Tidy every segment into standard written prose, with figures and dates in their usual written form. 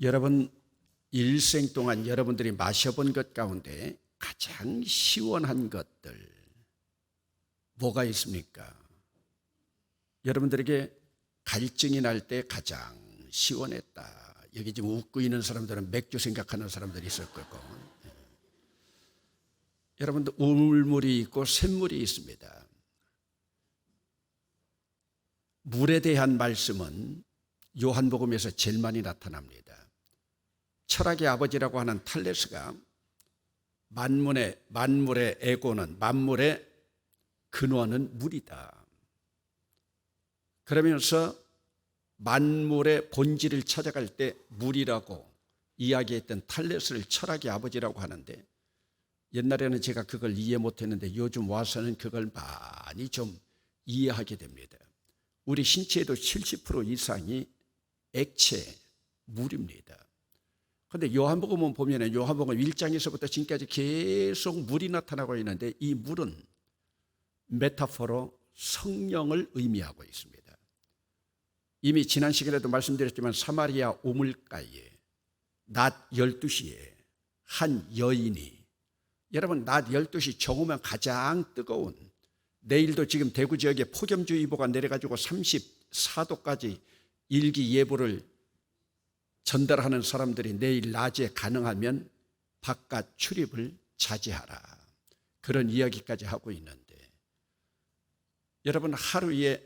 여러분 일생 동안 여러분들이 마셔본 것 가운데 가장 시원한 것들 뭐가 있습니까? 여러분들에게 갈증이 날 때 가장 시원했다. 여기 지금 웃고 있는 사람들은 맥주 생각하는 사람들이 있을 거고, 여러분들 우물물이 있고 샘물이 있습니다. 물에 대한 말씀은 요한복음에서 제일 많이 나타납니다. 철학의 아버지라고 하는 탈레스가 만물의 에고는, 만물의 근원은 물이다. 그러면서 만물의 본질을 찾아갈 때 물이라고 이야기했던 탈레스를 철학의 아버지라고 하는데, 옛날에는 제가 그걸 이해 못했는데 요즘 와서는 그걸 많이 좀 이해하게 됩니다. 우리 신체에도 70% 이상이 액체, 물입니다. 그런데 요한복음은 보면 요한복음 1장에서부터 지금까지 계속 물이 나타나고 있는데, 이 물은 메타포로 성령을 의미하고 있습니다. 이미 지난 시간에도 말씀드렸지만 사마리아 우물가에 낮 12시에 한 여인이, 여러분 낮 12시 정오면 가장 뜨거운, 내일도 지금 대구 지역에 폭염주의보가 내려가지고 34도까지 일기예보를 전달하는 사람들이 내일 낮에 가능하면 바깥 출입을 자제하라, 그런 이야기까지 하고 있는데, 여러분 하루에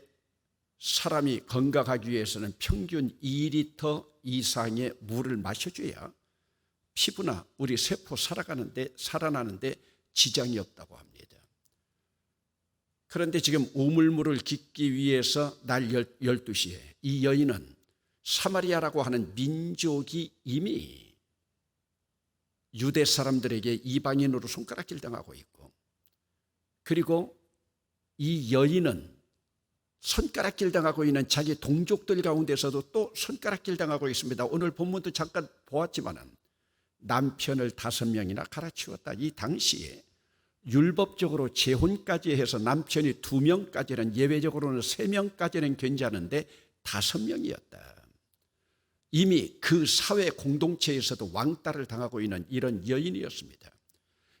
사람이 건강하기 위해서는 평균 2리터 이상의 물을 마셔줘야 피부나 우리 세포 살아나는데 지장이 없다고 합니다. 그런데 지금 우물물을 깃기 위해서 날 12시에 이 여인은 사마리아라고 하는 민족이 이미 유대 사람들에게 이방인으로 손가락질 당하고 있고, 그리고 이 여인은 손가락질 당하고 있는 자기 동족들 가운데서도 또 손가락질 당하고 있습니다. 오늘 본문도 잠깐 보았지만 남편을 5명이나 갈아치웠다. 이 당시에 율법적으로 재혼까지 해서 남편이 2명까지는, 예외적으로는 3명까지는 괜찮은데 5명이었다. 이미 그 사회 공동체에서도 왕따를 당하고 있는 이런 여인이었습니다.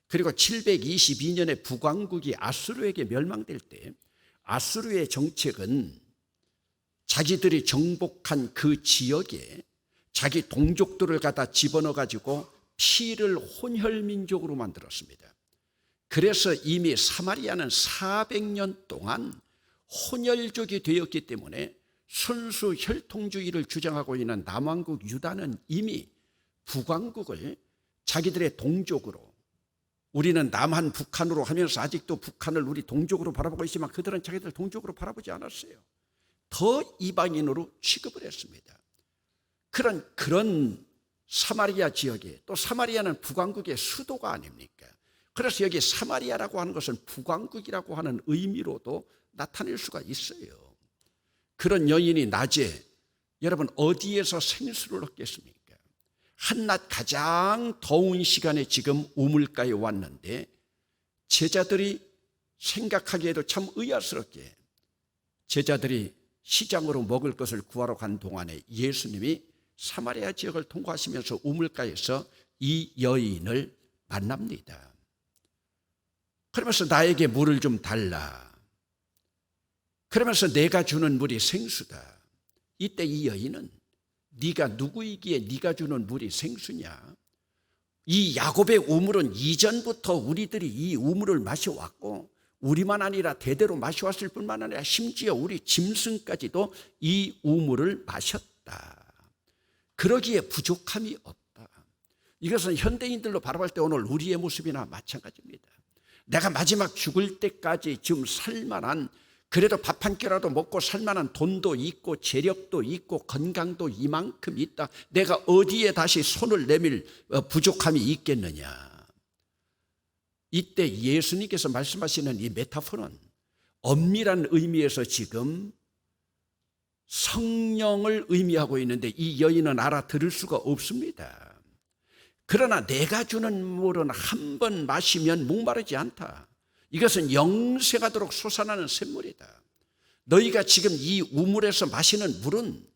그리고 722년에 북왕국이 아수르에게 멸망될 때 아수르의 정책은 자기들이 정복한 그 지역에 자기 동족들을 갖다 집어넣어가지고 피를 혼혈민족으로 만들었습니다. 그래서 이미 사마리아는 400년 동안 혼혈족이 되었기 때문에 순수 혈통주의를 주장하고 있는 남왕국 유다는 이미 북왕국을 자기들의 동족으로, 우리는 남한 북한으로 하면서 아직도 북한을 우리 동족으로 바라보고 있지만 그들은 자기들 동족으로 바라보지 않았어요. 더 이방인으로 취급을 했습니다. 그런 사마리아 지역에, 또 사마리아는 북왕국의 수도가 아닙니까? 그래서 여기 사마리아라고 하는 것은 북왕국이라고 하는 의미로도 나타낼 수가 있어요. 그런 여인이 낮에, 여러분 어디에서 생수를 얻겠습니까? 한낮 가장 더운 시간에 지금 우물가에 왔는데, 제자들이 생각하기에도 참 의아스럽게 제자들이 시장으로 먹을 것을 구하러 간 동안에 예수님이 사마리아 지역을 통과하시면서 우물가에서 이 여인을 만납니다. 그러면서 나에게 물을 좀 달라. 그러면서 내가 주는 물이 생수다. 이때 이 여인은 네가 누구이기에 네가 주는 물이 생수냐? 이 야곱의 우물은 이전부터 우리들이 이 우물을 마셔왔고, 우리만 아니라 대대로 마셔왔을 뿐만 아니라 심지어 우리 짐승까지도 이 우물을 마셨다. 그러기에 부족함이 없다. 이것은 현대인들로 바라볼 때 오늘 우리의 모습이나 마찬가지입니다. 내가 마지막 죽을 때까지 좀 살만한, 그래도 밥 한 끼라도 먹고 살만한 돈도 있고 재력도 있고 건강도 이만큼 있다. 내가 어디에 다시 손을 내밀 부족함이 있겠느냐. 이때 예수님께서 말씀하시는 이 메타포는 엄밀한 의미에서 지금 성령을 의미하고 있는데, 이 여인은 알아들을 수가 없습니다. 그러나 내가 주는 물은 한 번 마시면 목마르지 않다. 이것은 영생하도록 솟아나는 샘물이다. 너희가 지금 이 우물에서 마시는 물은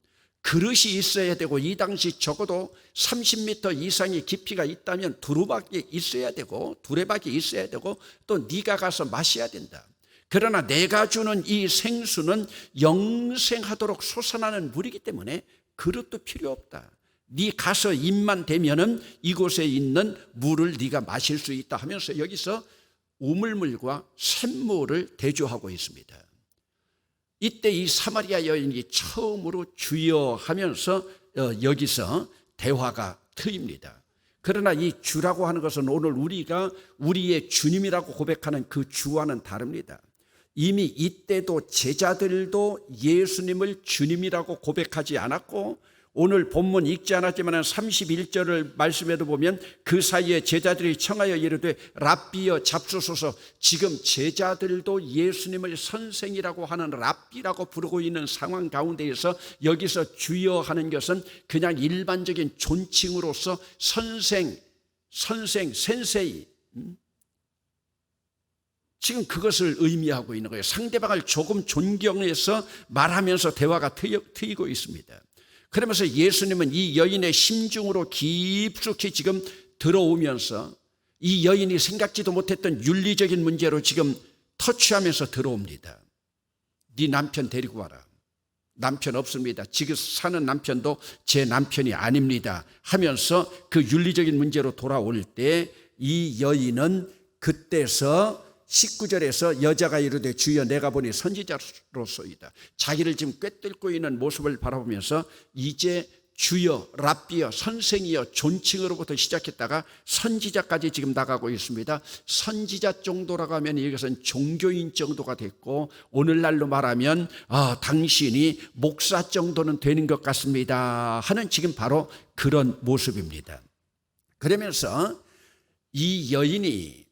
그릇이 있어야 되고, 이 당시 적어도 30m 이상의 깊이가 있다면 두루박이 있어야 되고, 두레박이 있어야 되고, 또 네가 가서 마셔야 된다. 그러나 내가 주는 이 생수는 영생하도록 솟아나는 물이기 때문에 그릇도 필요 없다. 네 가서 입만 대면은 이곳에 있는 물을 네가 마실 수 있다 하면서 여기서 우물물과 샘물을 대조하고 있습니다. 이때 이 사마리아 여인이 처음으로 주여 하면서 여기서 대화가 트입니다. 그러나 이 주라고 하는 것은 오늘 우리가 우리의 주님이라고 고백하는 그 주와는 다릅니다. 이미 이때도 제자들도 예수님을 주님이라고 고백하지 않았고, 오늘 본문 읽지 않았지만 31절을 말씀에도 보면 그 사이에 제자들이 청하여 이르되 랍비여 잡수소서. 지금 제자들도 예수님을 선생이라고 하는 랍비라고 부르고 있는 상황 가운데에서 여기서 주여 하는 것은 그냥 일반적인 존칭으로서 선생, 센세이, 지금 그것을 의미하고 있는 거예요. 상대방을 조금 존경해서 말하면서 대화가 트이고 있습니다. 그러면서 예수님은 이 여인의 심중으로 깊숙이 지금 들어오면서 이 여인이 생각지도 못했던 윤리적인 문제로 지금 터치하면서 들어옵니다. 네 남편 데리고 와라. 남편 없습니다. 지금 사는 남편도 제 남편이 아닙니다 하면서 그 윤리적인 문제로 돌아올 때 이 여인은 그때서 19절에서 여자가 이르되 주여 내가 보니 선지자로소이다. 자기를 지금 꿰뚫고 있는 모습을 바라보면서 이제 주여, 랍비여, 선생이여 존칭으로부터 시작했다가 선지자까지 지금 나가고 있습니다. 선지자 정도라고 하면 이것은 종교인 정도가 됐고, 오늘날로 말하면 당신이 목사 정도는 되는 것 같습니다 하는 지금 바로 그런 모습입니다. 그러면서 이 여인이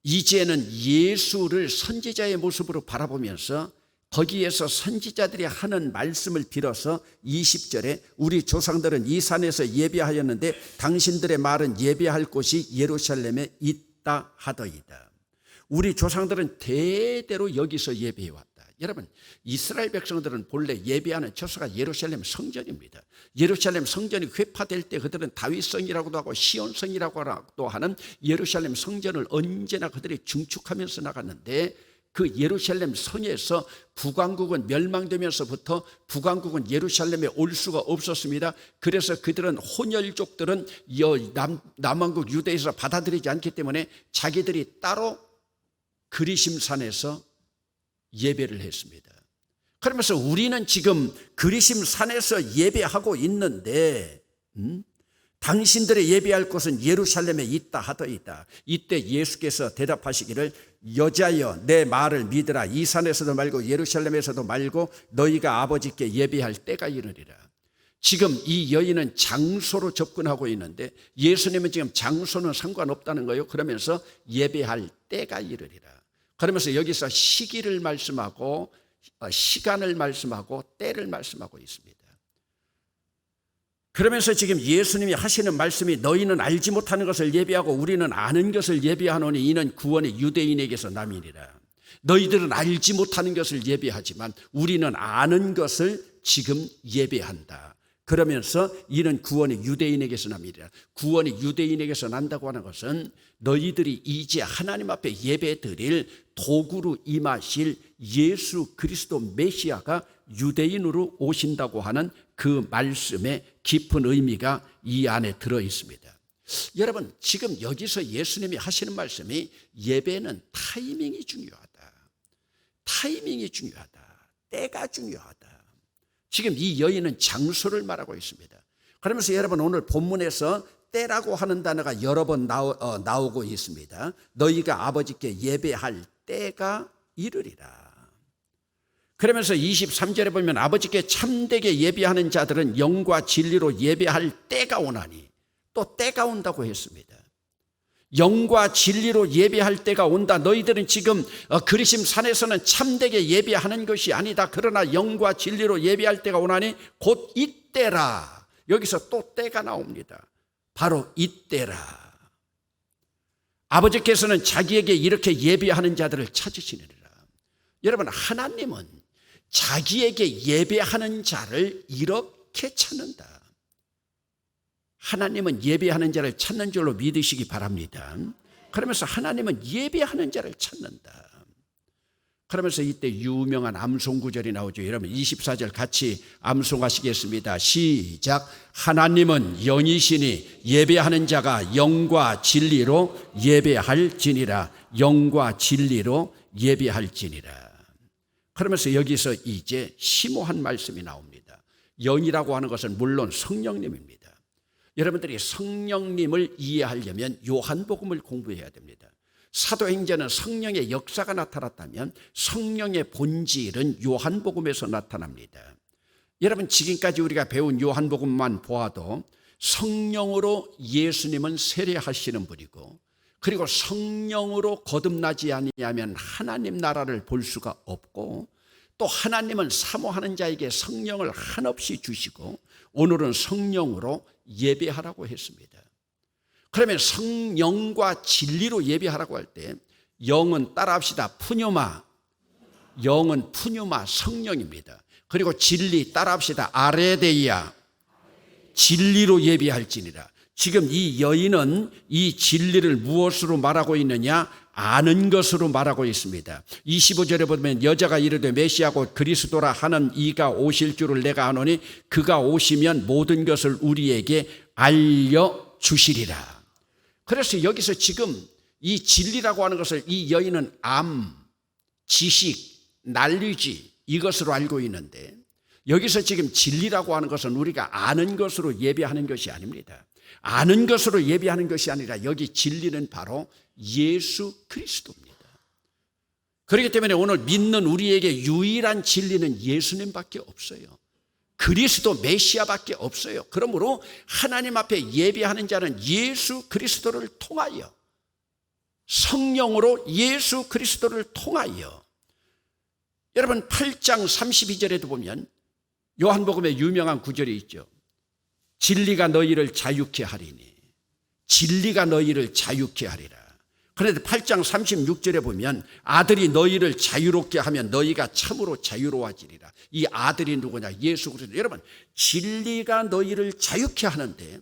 이제는 예수를 선지자의 모습으로 바라보면서 거기에서 선지자들이 하는 말씀을 빌어서 20절에 우리 조상들은 이 산에서 예배하였는데 당신들의 말은 예배할 곳이 예루살렘에 있다 하더이다. 우리 조상들은 대대로 여기서 예배해왔다. 여러분, 이스라엘 백성들은 본래 예배하는 처소가 예루살렘 성전입니다. 예루살렘 성전이 회파될 때 그들은 다윗성이라고도 하고 시온성이라고도 하는 예루살렘 성전을 언제나 그들이 중축하면서 나갔는데, 그 예루살렘 성에서 북왕국은 멸망되면서부터 북왕국은 예루살렘에 올 수가 없었습니다. 그래서 그들은 혼혈족들은 남왕국 유대에서 받아들이지 않기 때문에 자기들이 따로 그리심산에서 예배를 했습니다. 그러면서 우리는 지금 그리심산에서 예배하고 있는데 당신들의 예배할 곳은 예루살렘에 있다 하더이다. 이때 예수께서 대답하시기를 여자여 내 말을 믿으라. 이 산에서도 말고 예루살렘에서도 말고 너희가 아버지께 예배할 때가 이르리라. 지금 이 여인은 장소로 접근하고 있는데 예수님은 지금 장소는 상관없다는 거예요. 그러면서 예배할 때가 이르리라. 그러면서 여기서 시기를 말씀하고 시간을 말씀하고 때를 말씀하고 있습니다. 그러면서 지금 예수님이 하시는 말씀이 너희는 알지 못하는 것을 예배하고 우리는 아는 것을 예배하노니 이는 구원이 유대인에게서 남이니라. 너희들은 알지 못하는 것을 예배하지만 우리는 아는 것을 지금 예배한다. 그러면서 이는 구원이 유대인에게서 남이니라. 구원이 유대인에게서 난다고 하는 것은 너희들이 이제 하나님 앞에 예배 드릴 도구로 임하실 예수 그리스도 메시아가 유대인으로 오신다고 하는 그 말씀의 깊은 의미가 이 안에 들어 있습니다. 여러분, 지금 여기서 예수님이 하시는 말씀이 예배는 타이밍이 중요하다. 타이밍이 중요하다. 때가 중요하다. 지금 이 여인은 장소를 말하고 있습니다. 그러면서 여러분, 오늘 본문에서 때라고 하는 단어가 여러 번 나오고 있습니다. 너희가 아버지께 예배할 때가 이르리라. 그러면서 23절에 보면 아버지께 참되게 예배하는 자들은 영과 진리로 예배할 때가 오나니, 또 때가 온다고 했습니다. 영과 진리로 예배할 때가 온다. 너희들은 지금 그리심 산에서는 참되게 예배하는 것이 아니다. 그러나 영과 진리로 예배할 때가 오나니 곧 이때라. 여기서 또 때가 나옵니다. 바로 이때라. 아버지께서는 자기에게 이렇게 예배하는 자들을 찾으시느니라. 여러분, 하나님은 자기에게 예배하는 자를 이렇게 그렇게 찾는다. 하나님은 예배하는 자를 찾는 줄로 믿으시기 바랍니다. 그러면서 하나님은 예배하는 자를 찾는다. 그러면서 이때 유명한 암송 구절이 나오죠. 여러분 24절 같이 암송하시겠습니다. 시작. 하나님은 영이시니 예배하는 자가 영과 진리로 예배할지니라. 영과 진리로 예배할지니라. 그러면서 여기서 이제 심오한 말씀이 나옵니다. 영이라고 하는 것은 물론 성령님입니다. 여러분들이 성령님을 이해하려면 요한복음을 공부해야 됩니다. 사도행전은 성령의 역사가 나타났다면 성령의 본질은 요한복음에서 나타납니다. 여러분 지금까지 우리가 배운 요한복음만 보아도 성령으로 예수님은 세례하시는 분이고, 그리고 성령으로 거듭나지 아니하면 하나님 나라를 볼 수가 없고, 또 하나님은 사모하는 자에게 성령을 한없이 주시고 오늘은 성령으로 예배하라고 했습니다. 그러면 성령과 진리로 예배하라고 할 때 영은 따라합시다. 푸뉴마. 영은 푸뉴마 성령입니다. 그리고 진리 따라합시다. 아레데이아. 진리로 예배할지니라. 지금 이 여인은 이 진리를 무엇으로 말하고 있느냐? 아는 것으로 말하고 있습니다. 25절에 보면 여자가 이르되 메시아 곧 그리스도라 하는 이가 오실 줄을 내가 아노니 그가 오시면 모든 것을 우리에게 알려주시리라. 그래서 여기서 지금 이 진리라고 하는 것을 이 여인은 지식, 날리지 이것으로 알고 있는데, 여기서 지금 진리라고 하는 것은 우리가 아는 것으로 예배하는 것이 아닙니다. 아는 것으로 예배하는 것이 아니라 여기 진리는 바로 예수 그리스도입니다. 그렇기 때문에 오늘 믿는 우리에게 유일한 진리는 예수님밖에 없어요. 그리스도 메시아밖에 없어요. 그러므로 하나님 앞에 예배하는 자는 예수 그리스도를 통하여, 성령으로 예수 그리스도를 통하여. 여러분 8장 32절에도 보면 요한복음에 유명한 구절이 있죠. 진리가 너희를 자유케 하리니. 진리가 너희를 자유케 하리라. 그런데 8장 36절에 보면 아들이 너희를 자유롭게 하면 너희가 참으로 자유로워지리라. 이 아들이 누구냐? 예수 그리스도. 여러분 진리가 너희를 자유케 하는데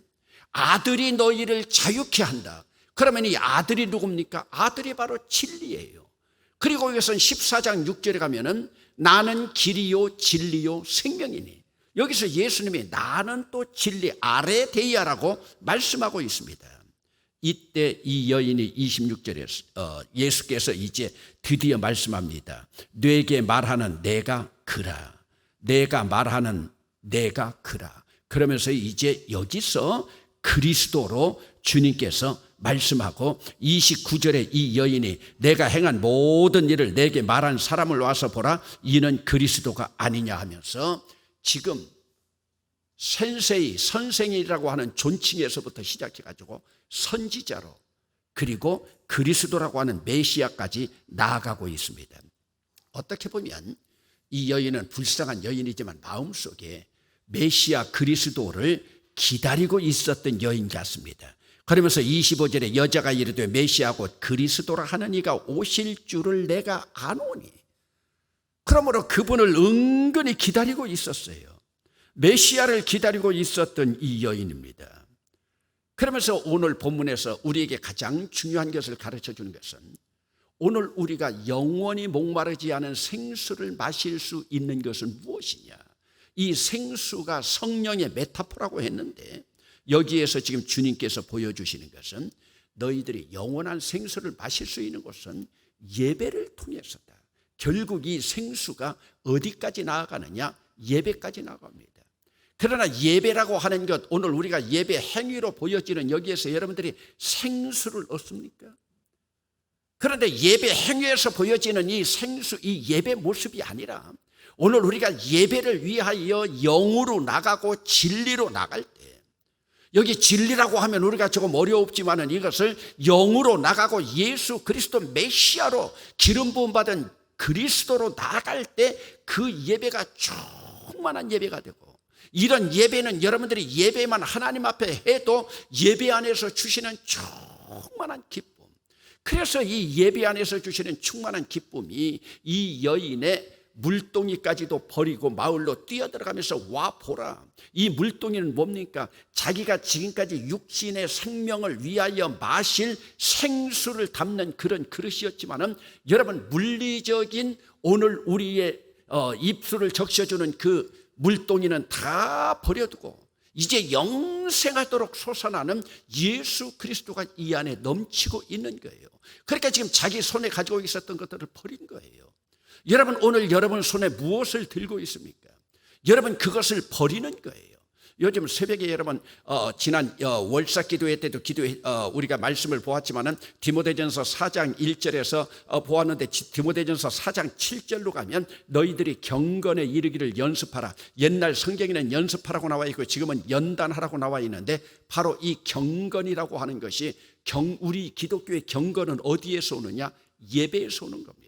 아들이 너희를 자유케 한다. 그러면 이 아들이 누굽니까? 아들이 바로 진리예요. 그리고 여기서는 14장 6절에 가면은 나는 길이요 진리요 생명이니. 여기서 예수님이 나는 또 진리 아레데이아라고 말씀하고 있습니다. 이때 이 여인이 26절에 예수께서 이제 드디어 말씀합니다. 네게 말하는 내가 그라. 내가 말하는 내가 그라. 그러면서 이제 여기서 그리스도로 주님께서 말씀하고 29절에 이 여인이 내가 행한 모든 일을 내게 말한 사람을 와서 보라. 이는 그리스도가 아니냐 하면서 지금 센세이 선생이라고 하는 존칭에서부터 시작해가지고 선지자로, 그리고 그리스도라고 하는 메시아까지 나아가고 있습니다. 어떻게 보면 이 여인은 불쌍한 여인이지만 마음속에 메시아 그리스도를 기다리고 있었던 여인 같습니다. 그러면서 25절에 여자가 이르되 메시아 곧 그리스도라 하는 이가 오실 줄을 내가 아노니. 그러므로 그분을 은근히 기다리고 있었어요. 메시아를 기다리고 있었던 이 여인입니다. 그러면서 오늘 본문에서 우리에게 가장 중요한 것을 가르쳐 주는 것은 오늘 우리가 영원히 목마르지 않은 생수를 마실 수 있는 것은 무엇이냐. 이 생수가 성령의 메타포라고 했는데 여기에서 지금 주님께서 보여주시는 것은 너희들이 영원한 생수를 마실 수 있는 것은 예배를 통해서다. 결국 이 생수가 어디까지 나아가느냐? 예배까지 나아갑니다. 그러나 예배라고 하는 것, 오늘 우리가 예배 행위로 보여지는 여기에서 여러분들이 생수를 얻습니까? 그런데 예배 행위에서 보여지는 이 생수, 이 예배 모습이 아니라 오늘 우리가 예배를 위하여 영으로 나가고 진리로 나갈 때, 여기 진리라고 하면 우리가 조금 어려웠지만은 이것을 영으로 나가고 예수 그리스도 메시아로 기름 부음 받은 그리스도로 나아갈 때 그 예배가 충만한 예배가 되고, 이런 예배는 여러분들이 예배만 하나님 앞에 해도 예배 안에서 주시는 충만한 기쁨. 그래서 이 예배 안에서 주시는 충만한 기쁨이 이 여인의 물동이까지도 버리고 마을로 뛰어들어가면서 와 보라. 이 물동이는 뭡니까? 자기가 지금까지 육신의 생명을 위하여 마실 생수를 담는 그런 그릇이었지만은, 여러분, 물리적인 오늘 우리의 입술을 적셔주는 그 물동이는 다 버려두고 이제 영생하도록 솟아나는 예수 그리스도가 이 안에 넘치고 있는 거예요. 그러니까 지금 자기 손에 가지고 있었던 것들을 버린 거예요. 여러분, 오늘 여러분 손에 무엇을 들고 있습니까? 여러분, 그것을 버리는 거예요. 요즘 새벽에 여러분 지난 월사 기도회 때도 우리가 말씀을 보았지만은 디모데전서 4장 1절에서 보았는데, 디모데전서 4장 7절로 가면 너희들이 경건에 이르기를 연습하라. 옛날 성경에는 연습하라고 나와 있고 지금은 연단하라고 나와 있는데, 바로 이 경건이라고 하는 것이 우리 기독교의 경건은 어디에서 오느냐? 예배에서 오는 겁니다.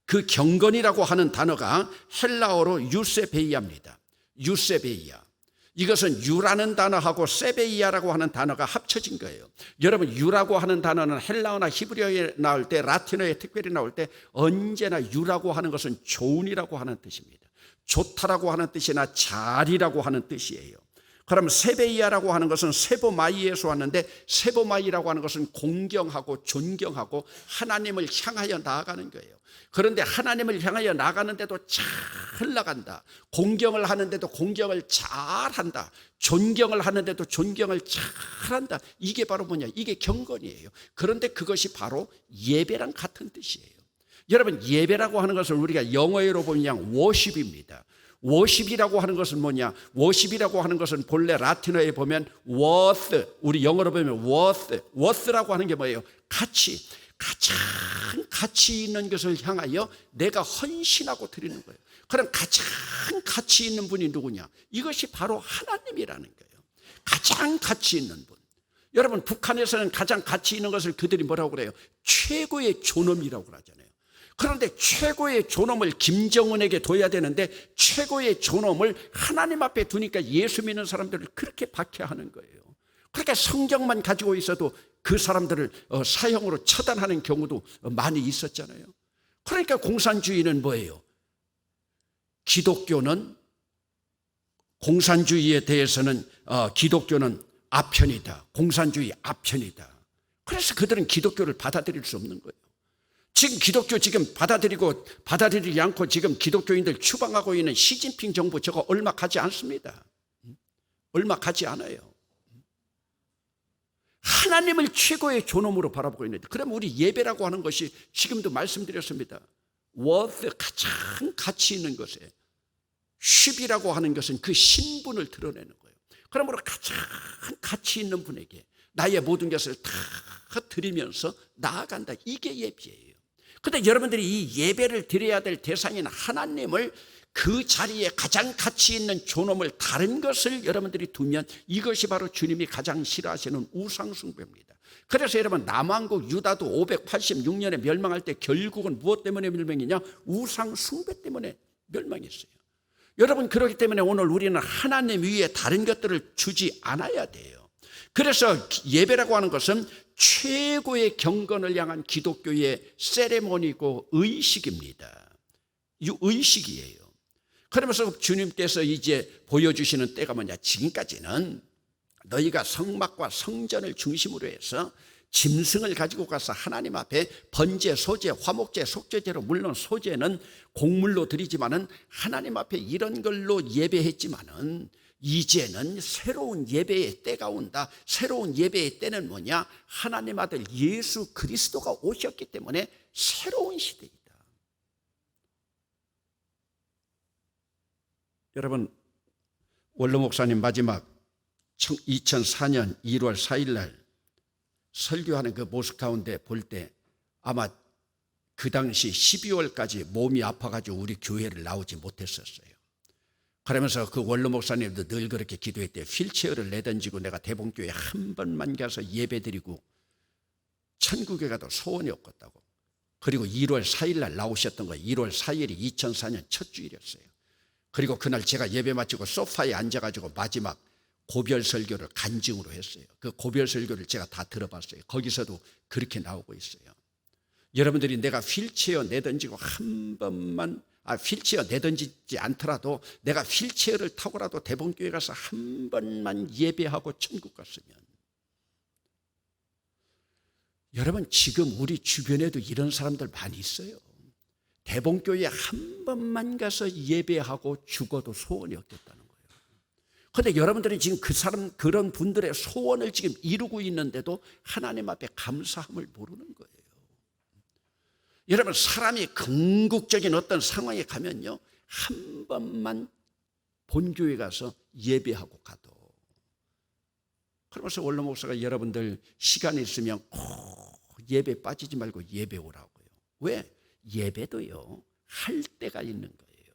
그 경건이라고 하는 단어가 헬라어로 유세베이아입니다. 유세베이아. 이것은 유라는 단어하고 세베이아라고 하는 단어가 합쳐진 거예요. 여러분, 유라고 하는 단어는 헬라어나 히브리어에 나올 때, 라틴어에 특별히 나올 때 언제나 유라고 하는 것은 좋은이라고 하는 뜻입니다. 좋다라고 하는 뜻이나 잘이라고 하는 뜻이에요. 그럼 세베이아라고 하는 것은 세보마이에서 왔는데, 세보마이라고 하는 것은 공경하고 존경하고 하나님을 향하여 나아가는 거예요. 그런데 하나님을 향하여 나가는데도 잘 나간다. 공경을 하는데도 공경을 잘한다. 존경을 하는데도 존경을 잘한다. 이게 바로 뭐냐? 이게 경건이에요. 그런데 그것이 바로 예배랑 같은 뜻이에요. 여러분, 예배라고 하는 것을 우리가 영어로 보면 워십입니다. 워십이라고 하는 것은 뭐냐? 워십이라고 하는 것은 본래 라틴어에 보면 worth, 우리 영어로 보면 worth라고 하는 게 뭐예요? 가장 가치 있는 것을 향하여 내가 헌신하고 드리는 거예요. 그럼 가장 가치 있는 분이 누구냐? 이것이 바로 하나님이라는 거예요. 가장 가치 있는 분. 여러분, 북한에서는 가장 가치 있는 것을 그들이 뭐라고 그래요? 최고의 존엄이라고 그러잖아요. 그런데 최고의 존엄을 김정은에게 둬야 되는데, 최고의 존엄을 하나님 앞에 두니까 예수 믿는 사람들을 그렇게 박해하는 거예요. 그러니까 성경만 가지고 있어도 그 사람들을 사형으로 처단하는 경우도 많이 있었잖아요. 그러니까 공산주의는 뭐예요? 공산주의에 대해서는 기독교는 아편이다. 공산주의 아편이다. 그래서 그들은 기독교를 받아들일 수 없는 거예요. 지금 기독교 받아들이지 않고 지금 기독교인들 추방하고 있는 시진핑 정부, 저거 얼마 가지 않습니다. 얼마 가지 않아요. 하나님을 최고의 존엄으로 바라보고 있는데, 그럼 우리 예배라고 하는 것이 지금도 말씀드렸습니다. worth, 가장 가치 있는 것에, 쉽이라고 하는 것은 그 신분을 드러내는 거예요. 그러므로 가장 가치 있는 분에게 나의 모든 것을 다 드리면서 나아간다. 이게 예배예요. 그런데 여러분들이 이 예배를 드려야 될 대상인 하나님을, 그 자리에 가장 가치 있는 존엄을, 다른 것을 여러분들이 두면 이것이 바로 주님이 가장 싫어하시는 우상숭배입니다. 그래서 여러분, 남왕국 유다도 586년에 멸망할 때 결국은 무엇 때문에 멸망이냐? 우상숭배 때문에 멸망했어요. 여러분, 그렇기 때문에 오늘 우리는 하나님 위에 다른 것들을 주지 않아야 돼요. 그래서 예배라고 하는 것은 최고의 경건을 향한 기독교의 세레모니고 의식입니다. 의식이에요. 그러면서 주님께서 이제 보여주시는 때가 뭐냐? 지금까지는 너희가 성막과 성전을 중심으로 해서 짐승을 가지고 가서 하나님 앞에 번제, 소제, 화목제, 속죄제로, 물론 소제는 곡물로 드리지만은 하나님 앞에 이런 걸로 예배했지만은, 이제는 새로운 예배의 때가 온다. 새로운 예배의 때는 뭐냐? 하나님 아들 예수 그리스도가 오셨기 때문에 새로운 시대이다. 여러분, 원로 목사님 마지막 2004년 1월 4일 날 설교하는 그 모습 가운데 볼 때, 아마 그 당시 12월까지 몸이 아파가지고 우리 교회를 나오지 못했었어요. 그러면서 그 원로 목사님도 늘 그렇게 기도했대요. 휠체어를 내던지고 내가 대봉교회 한 번만 가서 예배드리고 천국에 가도 소원이 없겠다고. 그리고 1월 4일 날 나오셨던 거예요. 1월 4일이 2004년 첫 주일이었어요. 그리고 그날 제가 예배 마치고 소파에 앉아가지고 마지막 고별 설교를 간증으로 했어요. 그 고별 설교를 제가 다 들어봤어요. 거기서도 그렇게 나오고 있어요. 여러분들이 내가 휠체어 내던지고 한 번만 휠체어 내던지지 않더라도 내가 휠체어를 타고라도 대본교회 가서 한 번만 예배하고 천국 갔으면. 여러분, 지금 우리 주변에도 이런 사람들 많이 있어요. 대본교회에 한 번만 가서 예배하고 죽어도 소원이 없겠다는 거예요. 그런데 여러분들이 지금 그런 분들의 소원을 지금 이루고 있는데도 하나님 앞에 감사함을 모르는 거예요. 여러분, 사람이 궁극적인 어떤 상황에 가면요, 한 번만 본교회 가서 예배하고 가도. 그러면서 원로 목사가 여러분들 시간이 있으면 꼭 예배 빠지지 말고 예배 오라고요. 왜? 예배도요, 할 때가 있는 거예요.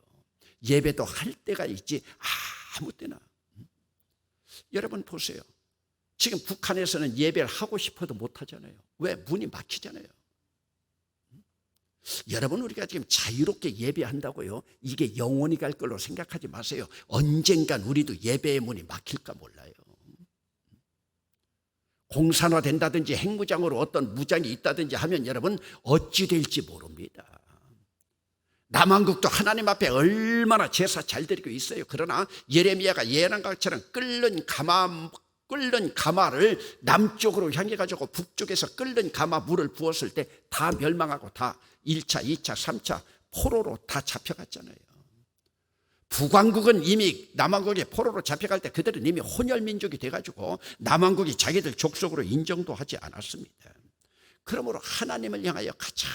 예배도 할 때가 있지 아무 때나. 여러분 보세요. 지금 북한에서는 예배를 하고 싶어도 못 하잖아요. 왜? 문이 막히잖아요. 여러분, 우리가 지금 자유롭게 예배한다고요, 이게 영원히 갈 걸로 생각하지 마세요. 언젠간 우리도 예배의 문이 막힐까 몰라요. 공산화 된다든지 핵무장으로 어떤 무장이 있다든지 하면 여러분 어찌 될지 모릅니다. 남한국도 하나님 앞에 얼마나 제사 잘 드리고 있어요. 그러나 예레미야가 예언한 것처럼 끓는 가마를 남쪽으로 향해 가지고 북쪽에서 끓는 가마 물을 부었을 때 다 멸망하고 다 1차, 2차, 3차 포로로 다 잡혀갔잖아요. 북왕국은 이미 남한국에 포로로 잡혀갈 때 그들은 이미 혼혈민족이 돼가지고 남한국이 자기들 족속으로 인정도 하지 않았습니다. 그러므로 하나님을 향하여 가장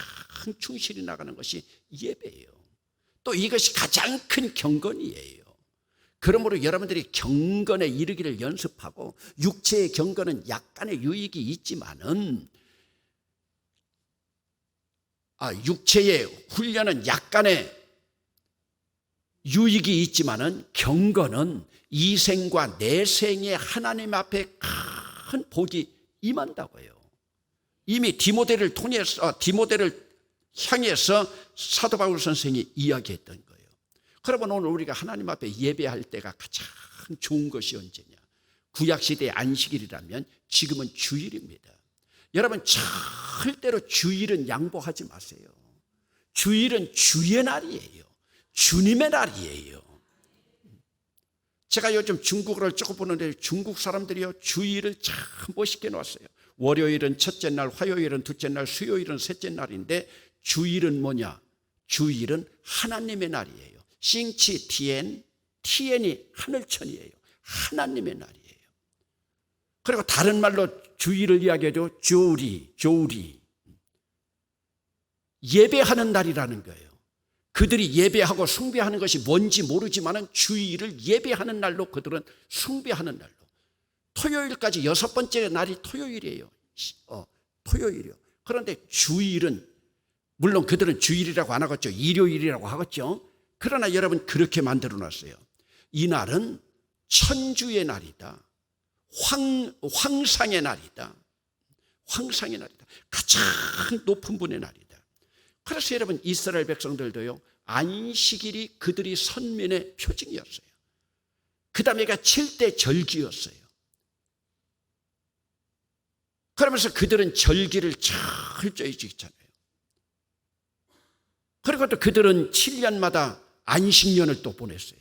충실히 나가는 것이 예배예요. 또 이것이 가장 큰 경건이에요. 그러므로 여러분들이 경건에 이르기를 연습하고, 육체의 경건은 약간의 유익이 있지만은, 육체의 훈련은 약간의 유익이 있지만은 경건은 이생과 내생에 하나님 앞에 큰 복이 임한다고요. 이미 디모데를 향해서 사도 바울 선생이 이야기했던 거예요. 그러면 오늘 우리가 하나님 앞에 예배할 때가 가장 좋은 것이 언제냐? 구약시대의 안식일이라면 지금은 주일입니다. 여러분, 절대로 주일은 양보하지 마세요. 주일은 주의 날이에요. 주님의 날이에요. 제가 요즘 중국어를 조금 보는데 중국 사람들이요, 주일을 참 멋있게 놓았어요. 월요일은 첫째 날, 화요일은 둘째 날, 수요일은 셋째 날인데 주일은 뭐냐? 주일은 하나님의 날이에요. 싱치 티엔, 티엔이 하늘천이에요. 하나님의 날이에요. 그리고 다른 말로 주일을 이야기해도 조리, 예배하는 날이라는 거예요. 그들이 예배하고 숭배하는 것이 뭔지 모르지만 주일을 예배하는 날로 그들은 숭배하는 날로. 토요일까지 6번째 날이 토요일이에요. 토요일이요. 그런데 주일은, 물론 그들은 주일이라고 안 하겠죠. 일요일이라고 하겠죠. 그러나 여러분, 그렇게 만들어 놨어요. 이 날은 천주의 날이다. 황상의 날이다. 황상의 날이다. 가장 높은 분의 날이다. 그래서 여러분, 이스라엘 백성들도요, 안식일이 그들이 선민의 표징이었어요. 그 다음에가 7대 절기였어요. 그러면서 그들은 절기를 철저히 지키잖아요. 그리고 또 그들은 7년마다 안식년을 또 보냈어요.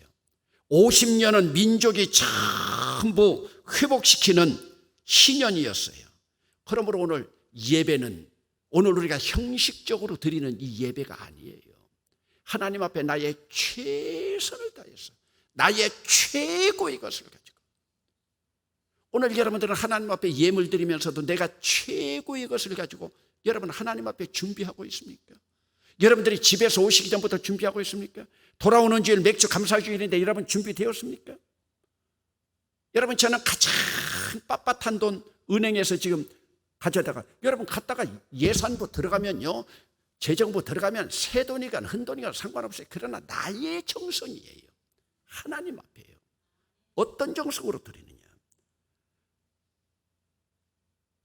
50년은 민족이 전부 회복시키는 희년이었어요. 그러므로 오늘 예배는, 오늘 우리가 형식적으로 드리는 이 예배가 아니에요. 하나님 앞에 나의 최선을 다해서 나의 최고의 것을 가지고, 오늘 여러분들은 하나님 앞에 예물 드리면서도 내가 최고의 것을 가지고 여러분 하나님 앞에 준비하고 있습니까? 여러분들이 집에서 오시기 전부터 준비하고 있습니까? 돌아오는 주일 맥주 감사주일인데 여러분 준비되었습니까? 여러분, 저는 가장 빳빳한 돈 은행에서 지금 가져다가, 여러분 갔다가 예산부 들어가면요, 재정부 들어가면 새 돈이건 큰 돈이건 상관없어요. 그러나 나의 정성이에요. 하나님 앞에요. 어떤 정성으로 드리느냐.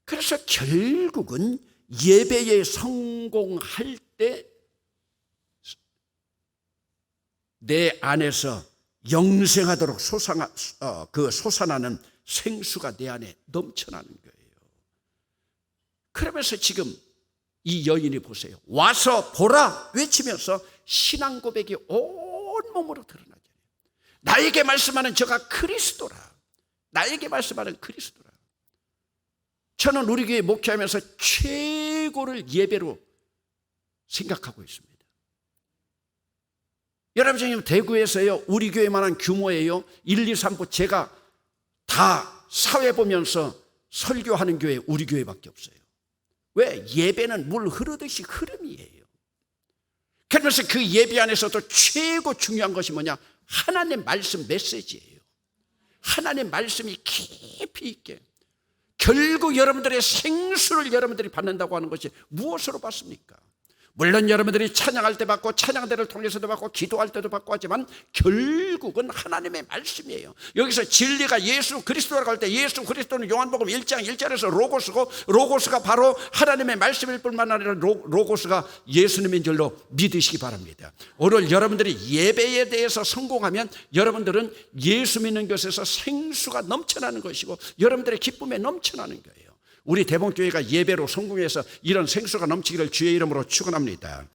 그래서 결국은 예배에 성공할 때 내 안에서 영생하도록 솟아나는 생수가 내 안에 넘쳐나는 거예요. 그러면서 지금 이 여인이 보세요. 와서 보라 외치면서 신앙 고백이 온몸으로 드러나잖아요. 나에게 말씀하는 저가 그리스도라. 나에게 말씀하는 그리스도라. 저는 우리 교회 목회하면서 최고를 예배로 생각하고 있습니다. 여러분, 지금 대구에서요, 우리 교회만한 규모예요. 1, 2, 3부 제가 다 사회 보면서 설교하는 교회 우리 교회밖에 없어요. 왜? 예배는 물 흐르듯이 흐름이에요. 그러면서 그 예배 안에서도 최고 중요한 것이 뭐냐? 하나님의 말씀 메시지예요. 하나님의 말씀이 깊이 있게. 결국 여러분들의 생수를 여러분들이 받는다고 하는 것이 무엇으로 받습니까? 물론 여러분들이 찬양할 때 받고 찬양대를 통해서도 받고 기도할 때도 받고 하지만 결국은 하나님의 말씀이에요. 여기서 진리가 예수 그리스도라고 할 때 예수 그리스도는 요한복음 1장 1절에서 로고스고, 로고스가 바로 하나님의 말씀일 뿐만 아니라 로고스가 예수님인 줄로 믿으시기 바랍니다. 오늘 여러분들이 예배에 대해서 성공하면 여러분들은 예수 믿는 것에서 생수가 넘쳐나는 것이고 여러분들의 기쁨에 넘쳐나는 거예요. 우리 대봉교회가 예배로 성공해서 이런 생수가 넘치기를 주의 이름으로 축원합니다.